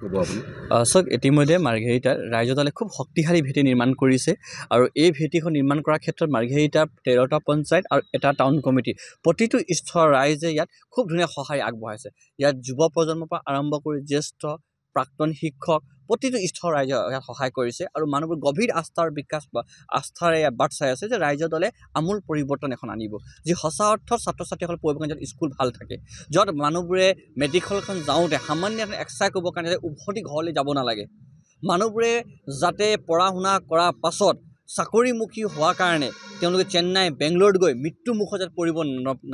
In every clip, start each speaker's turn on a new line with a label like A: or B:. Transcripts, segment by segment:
A: ক'ব আপুনি?
B: চাওক ইতিমধ্যে মাৰ্ঘেৰিটাত ৰাইজৰ দলে খুব শক্তিশালী ভেটি নিৰ্মাণ কৰিছে আৰু এই ভেটিখন নিৰ্মাণ কৰাৰ ক্ষেত্ৰত মাৰ্ঘেৰিটাৰ 13টা পঞ্চায়ত আৰু এটা টাউন কমিটি প্ৰতিটো স্তৰৰ ৰাইজে ইয়াত খুব ধুনীয়া সহায় আগবঢ়াইছে। ইয়াত যুৱ প্ৰজন্মৰ পৰা আৰম্ভ কৰি জ্যেষ্ঠ প্ৰাক্তন শিক্ষক প্ৰতিটো স্তৰৰ ৰাইজে ইয়াত সহায় কৰিছে আৰু মানুহবোৰ গভীৰ আস্থাৰ বিকাশ বা আস্থাৰে বাট চাই আছে যে ৰাইজৰ দলে আমূল পৰিৱৰ্তন এখন আনিব, যি সঁচা অৰ্থত ছাত্ৰ ছাত্ৰীসকল পঢ়িবৰ কাৰণে স্কুল ভাল থাকে, য'ত মানুহবোৰে মেডিকেলখন যাওঁতে সামান্য এক্সাৰচাইজ কৰিবৰ কাৰণে উভতি ঘৰলৈ যাব নালাগে, মানুহবোৰে যাতে পঢ়া শুনা কৰাৰ পাছত চাকৰিমুখী হোৱাৰ কাৰণে তেওঁলোকে চেন্নাই বেংগলোৰত গৈ মৃত্যুমুখত যাতে পৰিব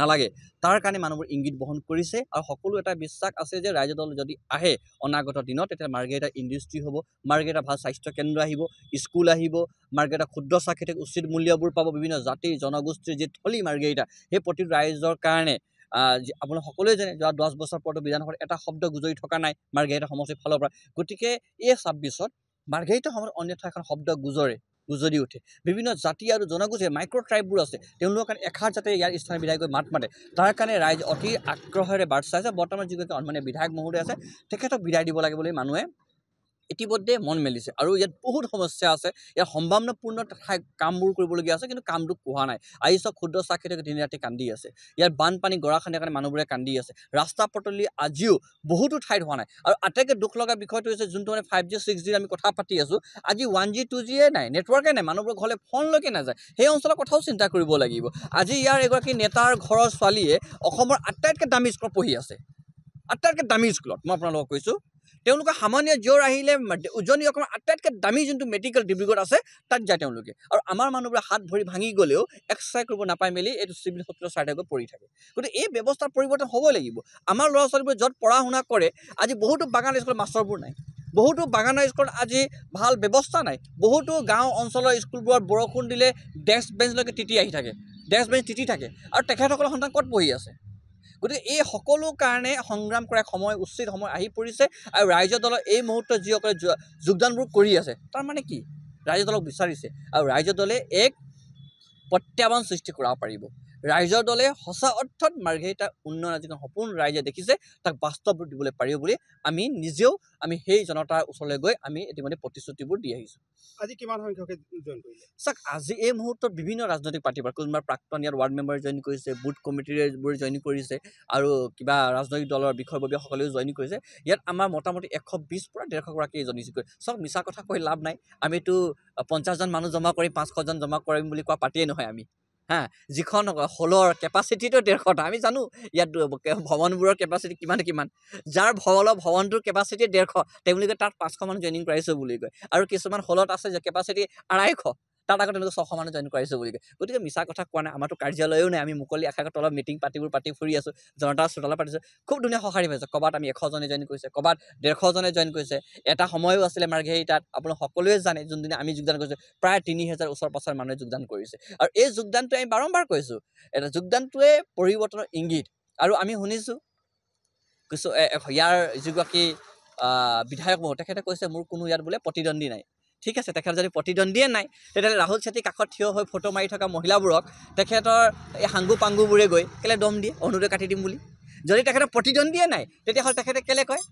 B: নালাগে, তাৰ কাৰণে মানুহবোৰ ইংগিত বহন কৰিছে আৰু সকলো এটা বিশ্বাস আছে যে ৰাইজৰ দল যদি আহে অনাগত দিনত তেতিয়া মাৰ্ঘেৰিটা ইণ্ডাষ্ট্ৰী হ'ব, মাৰ্ঘেৰিটা ভাল স্বাস্থ্য কেন্দ্ৰ আহিব, স্কুল আহিব, মাৰ্ঘেৰিটা ক্ষুদ্ৰ চাক্ষিত উচিত মূল্যবোৰ পাব, বিভিন্ন জাতি জনগোষ্ঠীৰ যি থলী মাৰ্ঘেৰিটা সেই প্ৰতিটো ৰাইজৰ কাৰণে আপোনালোক সকলোৱে জানে যোৱা 10 বছৰ পৰতো বিধানসভাত এটা শব্দ গুজৰি থকা নাই মাৰ্ঘেৰিটা সমষ্টিৰ ফালৰ পৰা। গতিকে এই 26ত মাৰ্ঘেৰিটা সময়ত অন্যথা এখন শব্দ গুজৰি উঠে। বিভিন্ন জাতি আৰু জনগোষ্ঠীৰ মাইক্ৰ' ট্ৰাইববোৰ আছে, তেওঁলোকৰ কাৰণে এষাৰ যাতে ইয়াৰ স্থানীয় বিধায়ক গৈ মাত মাতে, তাৰ কাৰণে ৰাইজ অতি আগ্ৰহেৰে বাট চাইছে। বৰ্তমান যিগৰাকী মানে বিধায়ক মহোদয় আছে তেখেতক বিদায় দিব লাগে বুলি মানুহে ইতিমধ্যে মন মেলিছে আৰু ইয়াত বহুত সমস্যা আছে, ইয়াত সম্ভাৱনাপূৰ্ণ কামবোৰ কৰিবলগীয়া আছে কিন্তু কামটো হোৱা নাই। আজি চব ক্ষুদ্ৰ চাক্ষিতকে দিন ৰাতি কান্দি আছে, ইয়াত বানপানী গৰাখহনীয়াৰ কাৰণে মানুহবোৰে কান্দি আছে, ৰাস্তা পদূলি আজিও বহুতো ঠাইত হোৱা নাই আৰু আটাইতকৈ দুখ লগা বিষয়টো হৈছে যোনটো মানে 5G 6G আমি কথা পাতি আছোঁ, আজি 1G 2G নাই, নেটৱৰ্কে নাই, মানুহবোৰৰ ঘৰলৈ ফোনলৈকে নাযায়, সেই অঞ্চলৰ কথাও চিন্তা কৰিব লাগিব। আজি ইয়াৰ এগৰাকী নেতাৰ ঘৰৰ ছোৱালীয়ে অসমৰ আটাইতকৈ দামী স্কুলত পঢ়ি আছে, আটাইতকৈ দামী স্কুলত মই আপোনালোকক কৈছোঁ, তেওঁলোকে সামান্য জ্বৰ আহিলে উজনি অসমৰ আটাইতকৈ দামী যোনটো মেডিকেল ডিব্ৰুগড় আছে তাত যায় তেওঁলোকে, আৰু আমাৰ মানুহবোৰে হাত ভৰি ভাঙি গ'লেও এক্সাৰচাইজ কৰিব নাপাই মেলি এইটো চিভিল হস্পিটেলৰ চাইডে গৈ পৰি থাকে। গতিকে এই ব্যৱস্থাৰ পৰিৱৰ্তন হ'ব লাগিব। আমাৰ ল'ৰা ছোৱালীবোৰে য'ত পঢ়া শুনা কৰে আজি বহুতো বাগান স্কুলত মাষ্টৰবোৰ নাই, বহুতো বাগানৰ স্কুলত আজি ভাল ব্যৱস্থা নাই, বহুতো গাঁও অঞ্চলৰ স্কুলবোৰত বৰষুণ দিলে ডেস্ক বেঞ্চলৈকে তিতি আহি থাকে, ডেস্ক বেঞ্চ তিতি থাকে আৰু তেখেতসকলৰ সন্তান ক'ত পঢ়ি আছে। গতিকে এই সকলো কাৰণে সংগ্ৰাম কৰাৰ সময় উচিত সময় আহি পৰিছে আৰু ৰাইজৰ দলৰ এই মুহূৰ্তত যিসকলে যোগদানবোৰ কৰি আছে তাৰমানে কি ৰাইজৰ দলক বিচাৰিছে আৰু ৰাইজৰ দলে এক প্ৰত্যাহ্বান সৃষ্টি কৰাব পাৰিব। ৰাইজৰ দলে সঁচা অৰ্থত মাৰ্ঘেৰিটা উন্নয়ন যিখন সপোন ৰাইজে দেখিছে তাক বাস্তৱ ৰূপ দিবলৈ পাৰিব বুলি আমি নিজেও সেই জনতাৰ ওচৰলৈ গৈ আমি ইতিমধ্যে প্ৰতিশ্ৰুতিবোৰ দি আহিছোঁ।
A: আজি কিমান সংখ্যকে জইন কৰিলে?
B: চাওক আজি এই মুহূৰ্তত বিভিন্ন ৰাজনৈতিক পাৰ্টিৰ পৰা কোনোবা প্ৰাক্তন ইয়াত ৱাৰ্ড মেম্বাৰ জইন কৰিছে, বুথ কমিটিবোৰ জইন কৰিছে আৰু কিবা ৰাজনৈতিক দলৰ বিষয়ববীয়াসকলেও জইন কৰিছে। ইয়াত আমাৰ মোটামুটি 120 পৰা 150 গৰাকী জইন কৰিছে। চাওক মিছা কথা কৈ লাভ নাই, আমিতো 50জন মানুহ জমা কৰি 500জন জমা কৰিম বুলি কোৱা পাৰ্টিয়ে নহয় আমি, যিখন হলৰ কেপাচিটিটো 150টা আমি জানো, ইয়াত ভৱনবোৰৰ কেপাচিটি কিমান, যাৰ ভৱনটোৰ কেপাচিটি 150 তেওঁলোকে তাত 500 মানুহ জইনিং কৰাইছোঁ বুলি কয়, আৰু কিছুমান হলত আছে যে কেপাচিটি 250 তাত আকৌ তেওঁলোকে 600 মানুহ জইন কৰাইছোঁ বুলি কয়। গতিকে মিছা কথা কোৱা নাই, আমাৰতো কাৰ্যালয়ো নাই, আমি মুকলি আকাশত তলত মিটিং পাতি ফুৰি আছোঁ, জনতাৰ চোতালত পাতিছোঁ, খুব ধুনীয়া সঁহাৰি পাইছে। ক'ৰবাত আমি 100জনে জইন কৰিছে, ক'ৰবাত 150জনে জইন কৰিছে। এটা সময়ো আছিলে মাৰ্ঘেৰিটাত আপোনালোক সকলোৱে জানে যোনদিনা আমি যোগদান কৰিছোঁ প্ৰায় 3000 ওচৰ পাছৰ মানুহে যোগদান কৰিছে আৰু এই যোগদানটো আমি বাৰম্বাৰ কৈছোঁ, এটা যোগদানটোৱে পৰিৱৰ্তনৰ ইংগিত। আৰু আমি শুনিছোঁ কিছু ইয়াৰ যিগৰাকী বিধায়ক মহোদয় তেখেতে কৈছে মোৰ কোনো ইয়াত বোলে প্ৰতিদ্বন্দ্বী নাই। ঠিক আছে, তেখেত যদি প্ৰতিদ্বন্দ্বীয়ে নাই তেতিয়াহ'লে ৰাহুল চেত্ৰীৰ কাষত থিয় হৈ ফটো মাৰি থকা মহিলাবোৰক তেখেতৰ এই সাংগু পাংগুবোৰে গৈ কেলৈ দম দিয়ে অৰুণোদয় কাটি দিম বুলি। যদি তেখেতৰ প্ৰতিদ্বন্দ্বীয়ে নাই তেতিয়াহ'লে তেখেতে কেলৈ কয়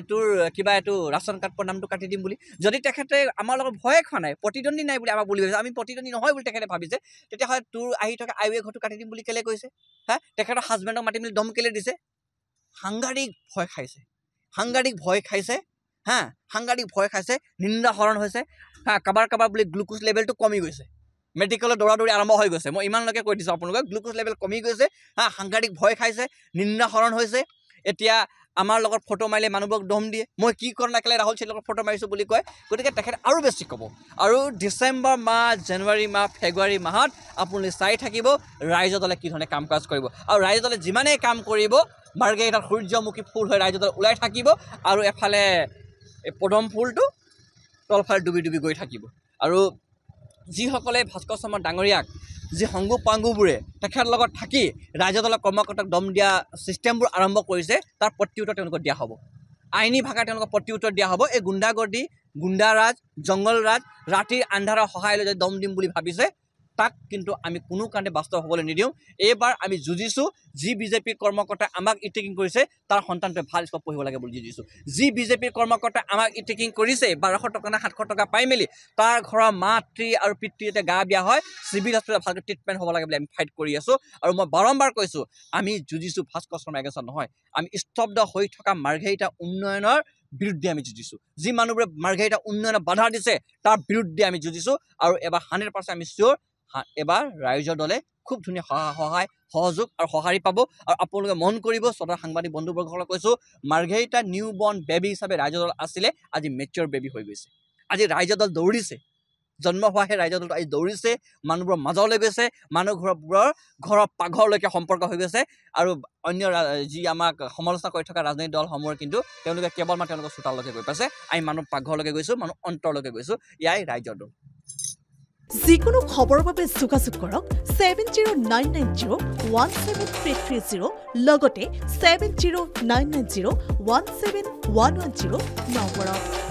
B: তোৰ কিবা এইটো ৰাচন কাৰ্ডৰ নামটো কাটি দিম বুলি। যদি তেখেতে আমাৰ লগত ভয়ে খোৱা নাই, প্ৰতিদ্বন্দ্বী নাই বুলি আমাক বুলি ভাবিছে, আমি প্ৰতিদ্বন্দ্বী নহয় বুলি তেখেতে ভাবিছে, তেতিয়াহ'লে তোৰ আহি থকা আইৱে ঘৰটো কাটি দিম বুলি কেলৈ কৈছে, তেখেতৰ হাজবেণ্ডক মাতি মেলি দম কেলৈ দিছে। সাংঘাতিক ভয় খাইছে, সাংঘাতিক ভয় খাইছে, নিন্দাহৰণ হৈছে, কাবাৰ বুলি গ্লুক'জ লেভেলটো কমি গৈছে, মেডিকেলত দৌৰা আৰম্ভ হৈ গৈছে। মই ইমানলৈকে কৈ দিছোঁ আপোনালোকক, গ্লুক'জ লেভেল কমি গৈছে, সাংঘাতিক ভয় খাইছে, নিন্দাহৰণ হৈছে। এতিয়া আমাৰ লগত ফটো মাৰিলে মানুহবোৰক দম দিয়ে, মই কি কৰা নাই কেলৈ ৰাহুল চেত্ৰীৰ লগত ফটো মাৰিছোঁ বুলি কয়। গতিকে তেখেতে আৰু বেছি ক'ব, আৰু ডিচেম্বৰ মাহ, জানুৱাৰী মাহ, ফেব্ৰুৱাৰী মাহত আপোনালোকে চাই থাকিব ৰাইজৰ দলে কি ধৰণে কাম কাজ কৰিব, আৰু ৰাইজৰ দলে যিমানেই কাম কৰিব মাৰ্ঘেৰিটাত সূৰ্যমুখী ফুল হৈ ৰাইজৰ দল ওলাই থাকিব আৰু এফালে এই পদম ফুলটো তলফালে ডুবি গৈ থাকিব। আৰু যিসকলে ভাস্কৰ শৰ্মা ডাঙৰীয়াক যি সংগু পাংগুবোৰে তেখেতৰ লগত থাকি ৰাইজৰ দলৰ কৰ্মকৰ্তাক দম দিয়া ছিষ্টেমবোৰ আৰম্ভ কৰিছে তাৰ প্ৰত্যুত্তৰ তেওঁলোকক দিয়া হ'ব, আইনী ভাষাত তেওঁলোকক প্ৰত্যুত্তৰ দিয়া হ'ব। এই গুণ্ডাগৰ্দী, গুণ্ডাৰাজ, জংঘলৰাজ, ৰাতিৰ আন্ধাৰৰ সহায় লৈ যদি দম দিম বুলি ভাবিছে তাক কিন্তু আমি কোনো কাৰণে বাস্তৱ হ'বলৈ নিদিওঁ এইবাৰ আমি যুঁজিছোঁ যি বিজেপিৰ কৰ্মকৰ্তাই আমাক ইটেকিং কৰিছে তাৰ সন্তানটোৱে ভাল স্কুলত পঢ়িব লাগে বুলি যুঁজিছোঁ যি বিজেপিৰ কৰ্মকৰ্তাই আমাক ইটেকিং কৰিছে 1200 টকা নে 700 টকা পাই মেলি তাৰ ঘৰৰ মাতৃ আৰু পিতৃ যেতিয়া গা বেয়া হয় চিভিল হস্পিটেলত ভালকৈ ট্ৰিটমেণ্ট হ'ব লাগে বুলি আমি ফাইট কৰি আছোঁ আৰু মই বাৰম্বাৰ কৈছোঁ আমি যুঁজিছোঁ ভাস্কৰ শৰ্মা এগেইনষ্টত নহয় আমি স্তব্ধ হৈ থকা মাৰ্ঘেৰিটা উন্নয়নৰ বিৰুদ্ধে আমি যুঁজিছোঁ যি মানুহবোৰে মাৰ্ঘেৰিটা উন্নয়নৰ বাধা দিছে তাৰ বিৰুদ্ধে আমি যুঁজিছোঁ আৰু এবাৰ 100% আমি চিয়'ৰ এবাৰ ৰাইজৰ দলে খুব ধুনীয়া সহায় সহযোগ আৰু সঁহাৰি পাব আৰু আপোনালোকে মন কৰিব শ্ৰোতা সাংবাদিক বন্ধুবৰ্গসকলক কৈছোঁ মাৰ্ঘেৰিটা নিউ বৰ্ণ বেবী হিচাপে ৰাইজৰ দল আছিলে আজি মেচিয়ৰ বেবী হৈ গৈছে আজি ৰাইজৰ দল দৌৰিছে জন্ম হোৱা সেই ৰাইজৰ দলটো আজি দৌৰিছে মানুহবোৰৰ মাজলৈ গৈছে মানুহবোৰৰ ঘৰৰ পাকঘৰলৈকে সম্পৰ্ক হৈ গৈছে আৰু অন্য যি আমাক সমালোচনা কৰি থকা ৰাজনৈতিক দলসমূহৰ কিন্তু তেওঁলোকে কেৱল তেওঁলোকৰ চোতাললৈকে গৈ পাইছে আমি মানুহ পাকঘৰলৈকে গৈছোঁ মানুহ অন্তৰলৈকে গৈছোঁ ইয়াই ৰাইজৰ দল
C: যিকোনো খবৰৰ বাবে যোগাযোগ কৰক 7099017330 লগতে 7099017110 নম্বৰত